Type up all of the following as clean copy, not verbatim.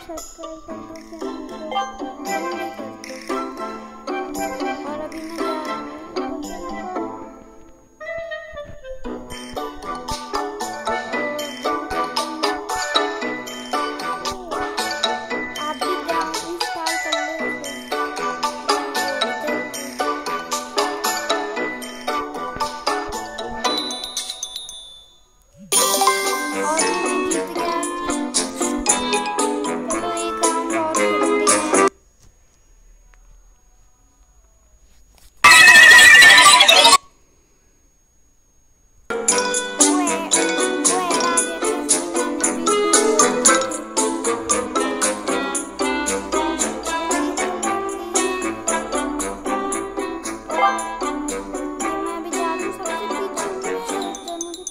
Subscribe कर दो channel को, जल्दी कर दो। और अभी मैं जा रहा हूँ आप भी जाओ इंस्टॉल कर लो इसे। और मैं जीत गया। चलो एक राउंड और खेलते हैं।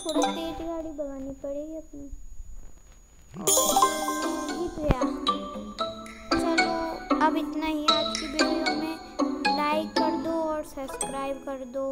थोड़ा तेज गाड़ी भगानी पड़ेगी अपनी। जीत गया। चलो अब इतना ही आज की वीडियो में। लाइक कर दो और सब्सक्राइब कर दो।